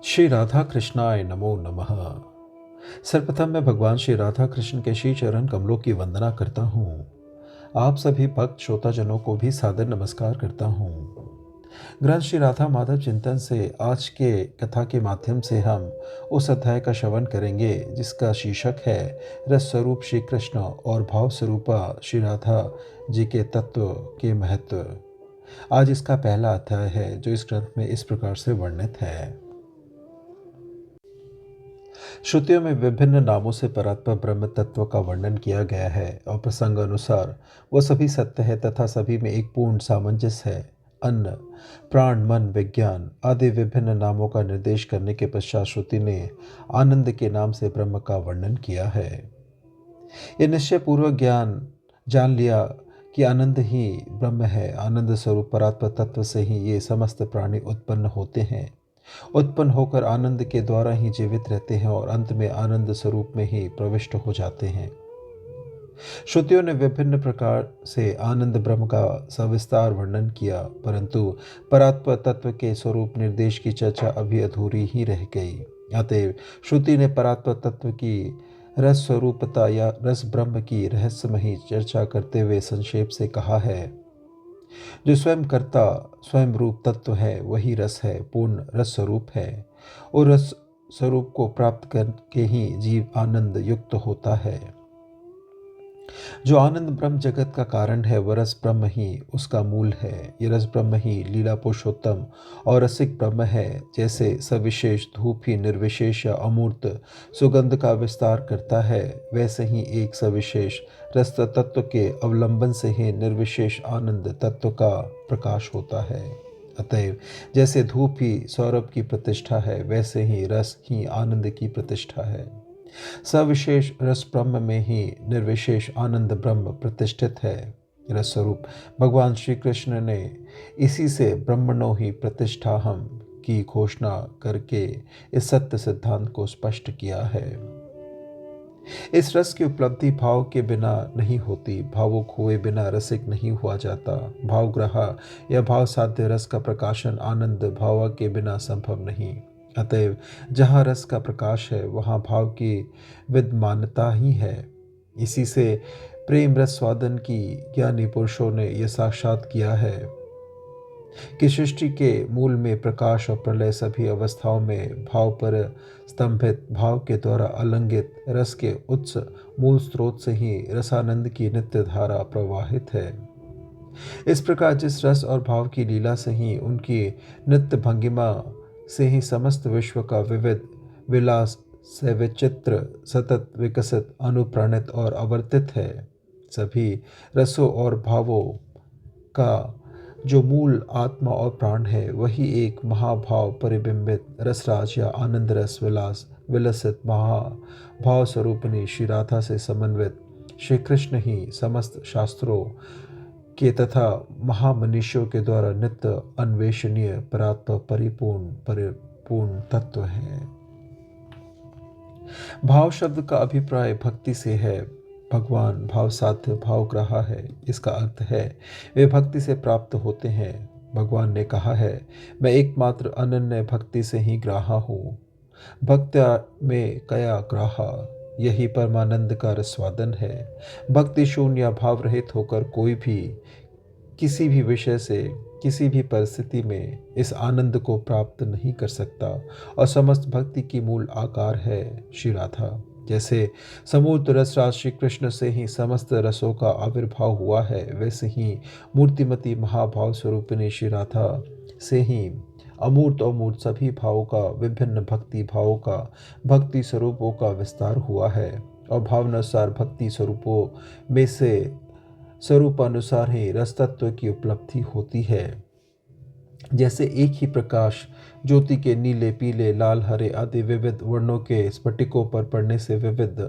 श्री राधा कृष्णाय नमो नमः। सर्वप्रथम मैं भगवान श्री राधा कृष्ण के श्री चरण कमलों की वंदना करता हूँ। आप सभी भक्त श्रोताजनों को भी सादर नमस्कार करता हूँ। ग्रंथ श्री राधा माधव चिंतन से आज के कथा के माध्यम से हम उस अध्याय का श्रवण करेंगे जिसका शीर्षक है रस स्वरूप श्री कृष्ण और भाव स्वरूपा श्री राधा जी के तत्व के महत्व। आज इसका पहला अध्याय है जो इस ग्रंथ में इस प्रकार से वर्णित है। श्रुतियों में विभिन्न नामों से परात्पर ब्रह्म तत्व का वर्णन किया गया है और प्रसंग अनुसार वह सभी सत्य है तथा सभी में एक पूर्ण सामंजस्य है। अन्न, प्राण, मन, विज्ञान आदि विभिन्न नामों का निर्देश करने के पश्चात श्रुति ने आनंद के नाम से ब्रह्म का वर्णन किया है। यह निश्चय पूर्वक ज्ञान जान लिया कि आनंद ही ब्रह्म है। आनंद स्वरूप परात्पर तत्व से ही ये समस्त प्राणी उत्पन्न होते हैं। उत्पन्न होकर आनंद के द्वारा ही जीवित रहते हैं और अंत में आनंद स्वरूप में ही प्रविष्ट हो जाते हैं। श्रुतियों ने विभिन्न प्रकार से आनंद ब्रह्म का सविस्तार वर्णन किया, परंतु परात्पर तत्व के स्वरूप निर्देश की चर्चा अभी अधूरी ही रह गई। अतएव श्रुति ने परात्पर तत्व की रस स्वरूपता या रस ब्रह्म की रहस्यमयी चर्चा करते हुए संक्षेप से कहा है, जो स्वयं कर्ता स्वयं रूप तत्व है वही रस है, पूर्ण रस स्वरूप है और रस स्वरूप को प्राप्त करके ही जीव आनंद युक्त होता है। जो आनंद ब्रह्म जगत का कारण है वह रस ब्रह्म ही उसका मूल है। ये रस ब्रह्म ही लीला पुरुषोत्तम और रसिक ब्रह्म है। जैसे सविशेष धूप ही निर्विशेष या अमूर्त सुगंध का विस्तार करता है, वैसे ही एक सविशेष रस तत्व के अवलंबन से ही निर्विशेष आनंद तत्व का प्रकाश होता है। अतएव जैसे धूप ही सौरभ की प्रतिष्ठा है, वैसे ही रस ही आनंद की प्रतिष्ठा है। सविशेष रस ब्रह्म में ही निर्विशेष आनंद ब्रह्म प्रतिष्ठित है। रस स्वरूप भगवान श्री कृष्ण ने इसी से ब्रह्मणो ही प्रतिष्ठा हम की घोषणा करके इस सत्य सिद्धांत को स्पष्ट किया है। इस रस की उपलब्धि भाव के बिना नहीं होती। भावुक हुए बिना रसिक नहीं हुआ जाता। भावग्राह या भाव साध्य रस का प्रकाशन आनंद भाव के बिना संभव नहीं। अतएव जहाँ रस का प्रकाश है वहाँ भाव की विद्यमानता ही है। इसी से प्रेम रस स्वादन की ज्ञानी पुरुषों ने यह साक्षात किया है कि सृष्टि के मूल में प्रकाश और प्रलय सभी अवस्थाओं में भाव पर स्तंभित भाव के द्वारा अलंघित रस के उच्च मूल स्रोत से ही रसानंद की नित्य धारा प्रवाहित है। इस प्रकार जिस रस और भाव की लीला से ही उनकी नित्य भंगिमा से ही समस्त विश्व का विविध विलास से विचित्र सतत विकसित अनुप्राणित और आवर्तित है। सभी रसों और भावों का जो मूल आत्मा और प्राण है वही एक महाभाव परिबिंबित रसराज या आनंद रस विलास विलसित महाभाव स्वरूपनी श्री राधा से समन्वित श्री कृष्ण ही समस्त शास्त्रों के तथा महामनीषियों के द्वारा नित्य अन्वेषणीय परात्पर परिपूर्ण तत्व है। भाव शब्द का अभिप्राय भक्ति से है। भगवान भाव साध्य भाव ग्राह है। इसका अर्थ है वे भक्ति से प्राप्त होते हैं। भगवान ने कहा है, मैं एकमात्र अनन्य भक्ति से ही ग्राहा हूँ। भक्त्या में कया ग्राहा, यही परमानंद का रसवादन है। भक्ति शून्य या भाव रहित होकर कोई भी किसी भी विषय से किसी भी परिस्थिति में इस आनंद को प्राप्त नहीं कर सकता और समस्त भक्ति की मूल आकार है श्री राधा। जैसे समूर्त रसराज श्री कृष्ण से ही समस्त रसों का आविर्भाव हुआ है, वैसे ही मूर्तिमती महाभाव स्वरूपिणी श्री राधा से ही अमूर्त और मूर्त सभी भावों का विभिन्न भक्ति भावों का भक्ति स्वरूपों का विस्तार हुआ है और भावनानुसार भक्ति स्वरूपों में से स्वरूपानुसार ही रस तत्व की उपलब्धि होती है। जैसे एक ही प्रकाश ज्योति के नीले पीले लाल हरे आदि विविध वर्णों के स्फटिकों पर पड़ने से विविध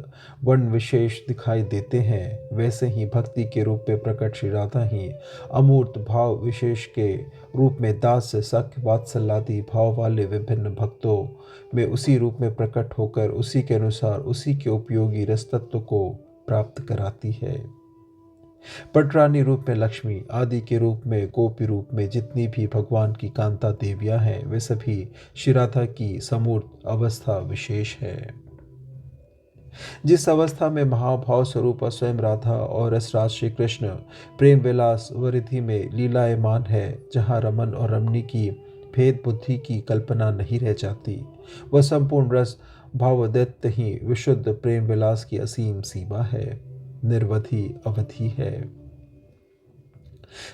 वर्ण विशेष दिखाई देते हैं, वैसे ही भक्ति के रूप में प्रकट श्री राधा ही अमूर्त भाव विशेष के रूप में दास सख्य वात्सल्यादि भाव वाले विभिन्न भक्तों में उसी रूप में प्रकट होकर उसी के अनुसार उसी के उपयोगी रस तत्व को प्राप्त कराती है। पटरानी रूप में लक्ष्मी, आदि के रूप में गोपी रूप में जितनी भी भगवान की कांता देवियां हैं वे सभी श्री राधा की समूर्त अवस्था विशेष है। जिस अवस्था में महाभाव स्वरूप स्वयं राधा और रसराज श्री कृष्ण प्रेम विलास वरिधि में लीलायमान है, जहाँ रमन और रमणी की भेद बुद्धि की कल्पना नहीं रह जाती, वह संपूर्ण रस भावदत्त ही विशुद्ध प्रेम विलास की असीम सीमा है, निर्वधि अवधि है।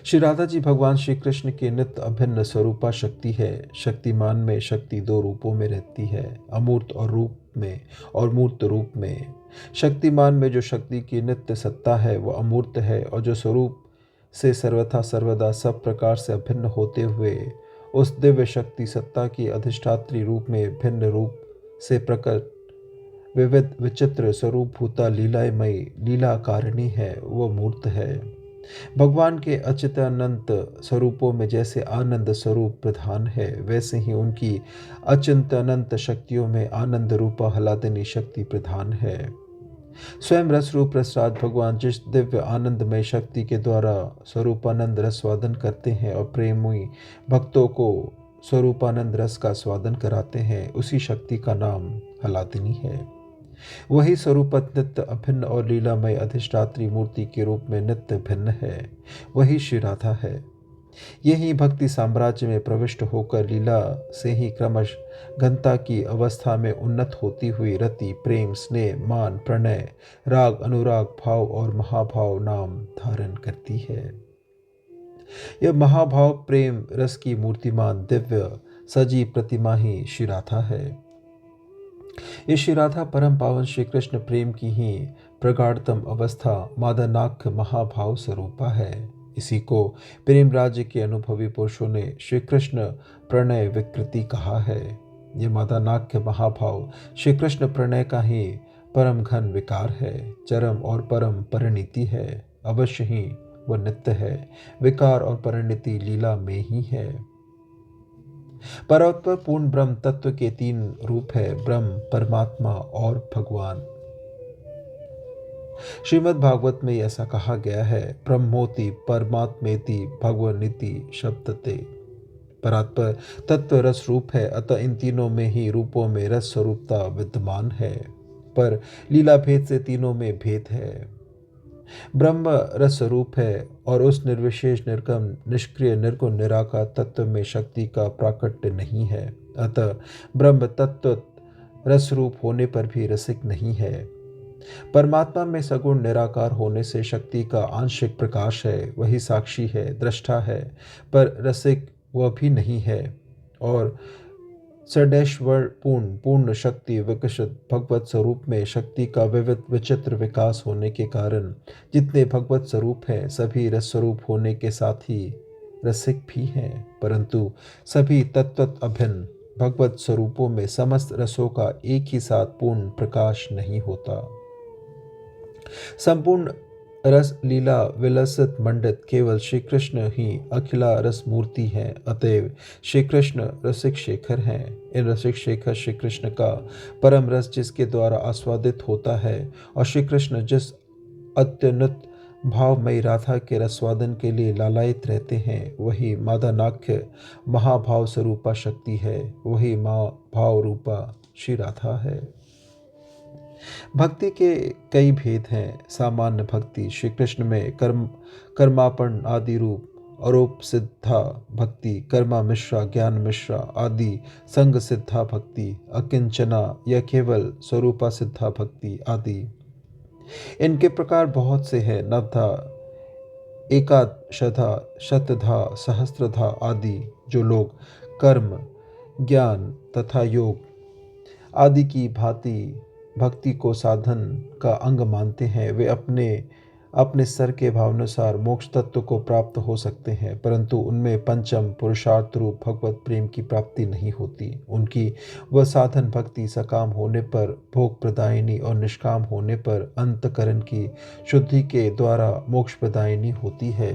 श्री राधा जी भगवान श्री कृष्ण के नित्य अभिन्न स्वरूपा शक्ति है। शक्तिमान में शक्ति दो रूपों में रहती है, अमूर्त और रूप में और मूर्त रूप में। शक्तिमान में जो शक्ति की नित्य सत्ता है वह अमूर्त है, और जो स्वरूप से सर्वथा सर्वदा सब प्रकार से अभिन्न होते हुए उस दिव्य शक्ति सत्ता की अधिष्ठात्री रूप में भिन्न रूप से प्रकट विविध विचित्र स्वरूप भूता लीलामयी लीला कारिणी है, वह मूर्त है। भगवान के अचिंत्यानंत स्वरूपों में जैसे आनंद स्वरूप प्रधान है, वैसे ही उनकी अचिंत्यानंत शक्तियों में आनंद रूपा हलादिनी शक्ति प्रधान है। स्वयं रस रूप रसराज भगवान जिस दिव्य आनंदमय शक्ति के द्वारा स्वरूपानंद रस स्वादन करते हैं और प्रेमी भक्तों को स्वरूपानंद रस का स्वादन कराते हैं, उसी शक्ति का नाम हलादिनी है। वही स्वरूपत नित्य अभिन्न और लीलामय अधिष्ठात्री मूर्ति के रूप में नित्य भिन्न है, वही श्री राधा है। यही भक्ति साम्राज्य में प्रविष्ट होकर लीला से ही क्रमश घनता की अवस्था में उन्नत होती हुई रति प्रेम स्नेह मान प्रणय राग अनुराग भाव और महाभाव नाम धारण करती है। यह महाभाव प्रेम रस की मूर्तिमान दिव्य सजी प्रतिमा ही श्री राधा है। ये श्री राधा परम पावन श्री कृष्ण प्रेम की ही प्रगाढ़तम अवस्था मादनाख्य महाभाव स्वरूपा है। इसी को प्रेम राज्य के अनुभवी पुरुषों ने श्री कृष्ण प्रणय विकृति कहा है। ये मादनाख्य महाभाव श्री कृष्ण प्रणय का ही परम घन विकार है, चरम और परम परिणति है। अवश्य ही वह नित्य है, विकार और परिणति लीला में ही है। परमात्मा पूर्ण ब्रह्म तत्व के तीन रूप है, ब्रह्म परमात्मा और भगवान। श्रीमद् भागवत में ऐसा कहा गया है, ब्रह्मोति परमात्मेति भगवनीति शब्दते। परात्पर तत्व रस रूप है, अतः इन तीनों में ही रूपों में रस स्वरूपता विद्यमान है, पर लीला भेद से तीनों में भेद है। ब्रह्म रस स्वरूप है और उस निर्विशेष निर्गम निष्क्रिय निर्गुण निराकार तत्व में शक्ति का प्राकट्य नहीं है, अतः ब्रह्म तत्व रस रूप होने पर भी रसिक नहीं है। परमात्मा में सगुण निराकार होने से शक्ति का आंशिक प्रकाश है, वही साक्षी है, दृष्टा है, पर रसिक वह भी नहीं है। और सदैश्वर पूर्ण शक्ति विकसित भगवत स्वरूप में शक्ति का विविध विचित्र विकास होने के कारण जितने भगवत स्वरूप हैं सभी रस स्वरूप होने के साथ ही रसिक भी हैं, परंतु सभी तत्व अभिन्न भगवत स्वरूपों में समस्त रसों का एक ही साथ पूर्ण प्रकाश नहीं होता। संपूर्ण रस लीला विलसित मंडित केवल श्री कृष्ण ही अखिला रस मूर्ति हैं, अतएव श्री कृष्ण रसिक शेखर हैं। इन रसिक शेखर श्री कृष्ण का परम रस जिसके द्वारा आस्वादित होता है और श्री कृष्ण जिस अत्युन्नत भावमयी राधा के रसवादन के लिए लालायित रहते हैं, वही मादानाख्य महाभाव स्वरूपा शक्ति है, वही महाभाव रूपा श्री राधा है। भक्ति के कई भेद हैं। सामान्य भक्ति श्री कृष्ण में कर्मापण आदि रूप, अरोप सिद्धा भक्ति, कर्मा मिश्रा ज्ञान मिश्रा आदि, संग सिद्धा भक्ति, अकिंचना या केवल स्वरूपा सिद्धा भक्ति आदि। इनके प्रकार बहुत से हैं, नवधा, एकादशधा, शतधा, सहस्त्रधा आदि, जो लोग कर्म ज्ञान तथा योग आदि की भांति भक्ति को साधन का अंग मानते हैं, वे अपने अपने स्तर के भावानुसार मोक्ष तत्व को प्राप्त हो सकते हैं, परंतु उनमें पंचम पुरुषार्थ रूप भगवत प्रेम की प्राप्ति नहीं होती। उनकी वह साधन भक्ति सकाम होने पर भोग प्रदायिनी और निष्काम होने पर अंतकरण की शुद्धि के द्वारा मोक्ष प्रदायिनी होती है।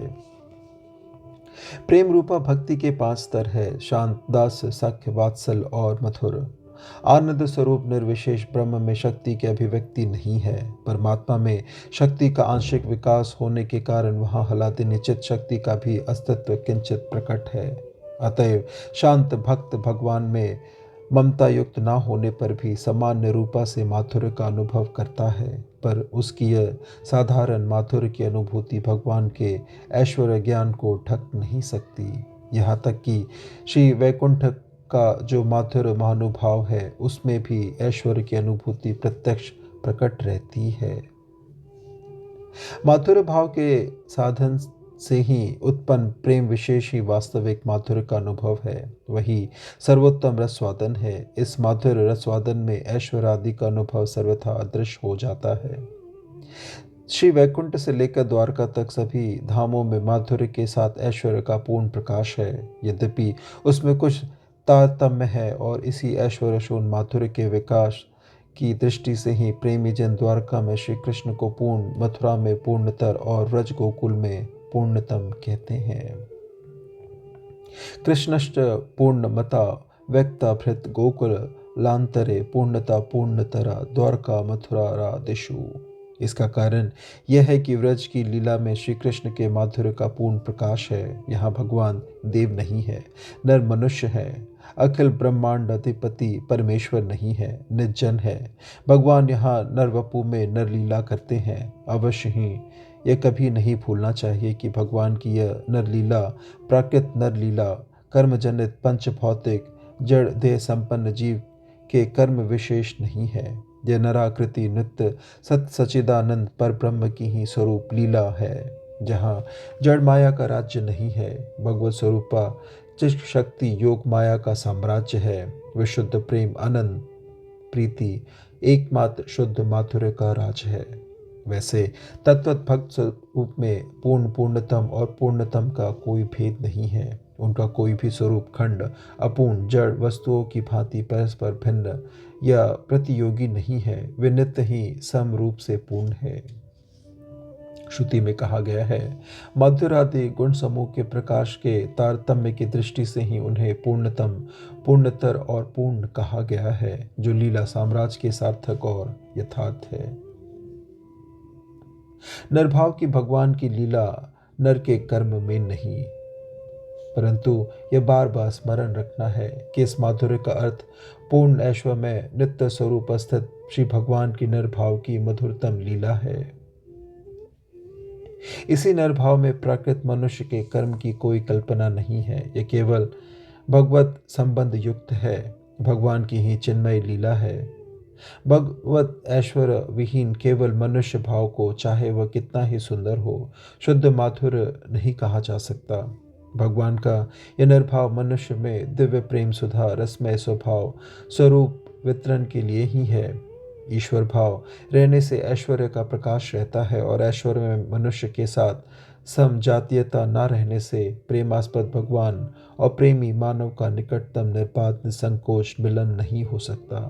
प्रेम रूपा भक्ति के 5 स्तर है, शांत, दास, सख्य, वात्सल और मधुर। आनंद स्वरूप निर्विशेष ब्रह्म में शक्ति की अभिव्यक्ति नहीं है। परमात्मा में शक्ति का आंशिक विकास होने के कारण वहाँ हलादिनी चित शक्ति का भी अस्तित्व किंचित प्रकट है। अतएव शांत भक्त भगवान में ममता युक्त न होने पर भी सामान्य रूपा से माधुर्य का अनुभव करता है, पर उसकी यह साधारण माधुर्य की अनुभूति भगवान के ऐश्वर्य ज्ञान को ढक नहीं सकती। यहाँ तक कि श्री वैकुंठ का जो माधुर्य महानुभाव है, उसमें भी ऐश्वर्य की अनुभूति प्रत्यक्ष प्रकट रहती है। माधुर्य भाव के साधन से ही उत्पन्न प्रेम विशेष ही वास्तविक माधुर्य का अनुभव है, वही सर्वोत्तम रसवादन है। इस माधुर्य रसवादन में ऐश्वर्य आदि का अनुभव सर्वथा अदृश्य हो जाता है। श्री वैकुंठ से लेकर द्वारका तक सभी धामों में माधुर्य के साथ ऐश्वर्य का पूर्ण प्रकाश है। यद्यपि उसमें कुछ तारतम्य है और इसी ऐश्वर्य शून्य माधुर्य के विकास की दृष्टि से ही प्रेमी जन द्वारका में श्री कृष्ण को पूर्ण, मथुरा में पूर्णतर और व्रज गोकुल में पूर्णतम कहते हैं। कृष्णश्च पूर्णमता व्यक्ता भृत गोकुल लांतरे पूर्णता पूर्णतरा द्वारका मथुरादिषु। इसका कारण यह है कि व्रज की लीला में श्री कृष्ण के माधुर्य का पूर्ण प्रकाश है। यहाँ भगवान देव नहीं है, नर मनुष्य है, अखिल ब्रह्मांड अधिपति परमेश्वर नहीं है, निर्जन है। भगवान यहाँ नरवपु में नर लीला करते हैं। अवश्य ही यह कभी नहीं भूलना चाहिए कि भगवान की यह नर लीला प्राकृत नर लीला कर्मजनित पंच भौतिक जड़ देह संपन्न जीव के कर्म विशेष नहीं है। यह नराकृति नित्य सत सचिदानंद पर ब्रह्म की ही स्वरूप लीला है, जहाँ जड़ माया का राज्य नहीं है। भगवत स्वरूपा चित शक्ति योग माया का साम्राज्य है। विशुद्ध प्रेम आनंद प्रीति एकमात्र शुद्ध माधुर्य का राज है। वैसे तत्वत भक्त स्वरूप में पूर्ण पूर्णतम और पूर्णतम का कोई भेद नहीं है। उनका कोई भी स्वरूप खंड अपूर्ण जड़ वस्तुओं की भांति परस्पर भिन्न या प्रतियोगी नहीं है। वे नित्य ही सम रूप से पूर्ण है। श्रुति में कहा गया है, माधुर्य आदि गुण समूह के प्रकाश के तारतम्य की दृष्टि से ही उन्हें पूर्णतम, पूर्णतर और पूर्ण कहा गया है, जो लीला साम्राज्य के सार्थक और यथार्थ है। नरभाव की भगवान की लीला नर के कर्म में नहीं, परंतु यह बार बार स्मरण रखना है कि इस माधुर्य का अर्थ पूर्ण ऐश्वर्य में नित्य स्वरूप स्थित श्री भगवान की नरभाव की मधुरतम लीला है। इसी नरभाव में प्राकृत मनुष्य के कर्म की कोई कल्पना नहीं है। यह केवल भगवत संबंध युक्त है, भगवान की ही चिन्मय लीला है। भगवत ऐश्वर्य विहीन केवल मनुष्य भाव को, चाहे वह कितना ही सुंदर हो, शुद्ध माधुर्य नहीं कहा जा सकता। भगवान का यह निर्भाव मनुष्य में दिव्य प्रेम सुधा रसमय स्वभाव स्वरूप वितरण के लिए ही है। ईश्वर भाव रहने से ऐश्वर्य का प्रकाश रहता है और ऐश्वर्य में मनुष्य के साथ समजातीयता न रहने से प्रेमास्पद भगवान और प्रेमी मानव का निकटतम निर्बाध निसंकोच मिलन नहीं हो सकता।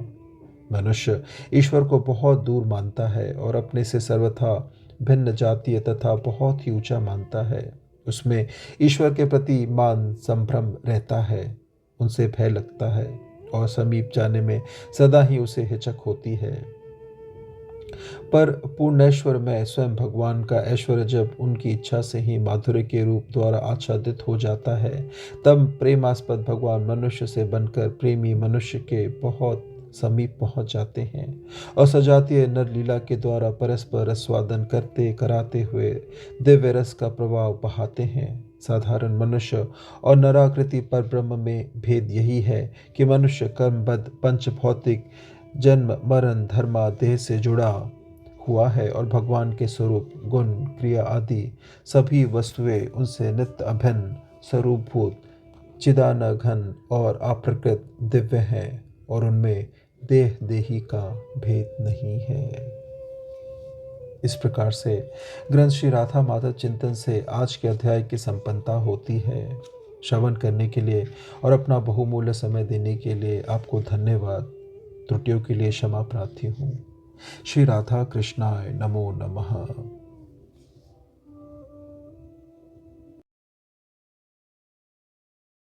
मनुष्य ईश्वर को बहुत दूर मानता है और अपने से सर्वथा भिन्न जातीय तथा बहुत ही ऊंचा मानता है। उसमें ईश्वर के प्रति मान संभ्रम रहता है, उनसे भय लगता है और समीप जाने में सदा ही उसे हिचक होती है। पर पूर्णेश्वर में स्वयं भगवान का ऐश्वर्य जब उनकी इच्छा से ही माधुर्य के रूप द्वारा आच्छादित हो जाता है, तब प्रेमास्पद भगवान मनुष्य से बनकर प्रेमी मनुष्य के बहुत समीप पहुंच जाते हैं और सजातीय नर लीला के द्वारा परस्पर रसवादन करते कराते हुए दिव्य रस का प्रभाव बहाते हैं। साधारण मनुष्य और नराकृति पर ब्रह्म में भेद यही है कि मनुष्य कर्मबद्ध पंच भौतिक जन्म मरण धर्मा देह से जुड़ा हुआ है और भगवान के स्वरूप गुण क्रिया आदि सभी वस्तुएं उनसे नित्य अभिन्न स्वरूपभूत चिदान घन और अप्रकृत दिव्य हैं और उनमें देह देही का भेद नहीं है। इस प्रकार से ग्रंथ श्री राधा माधव चिंतन से आज के अध्याय की संपन्नता होती है। श्रवण करने के लिए और अपना बहुमूल्य समय देने के लिए आपको धन्यवाद। त्रुटियों के लिए क्षमा प्रार्थी हूँ। श्री राधा कृष्णाय नमो नमः।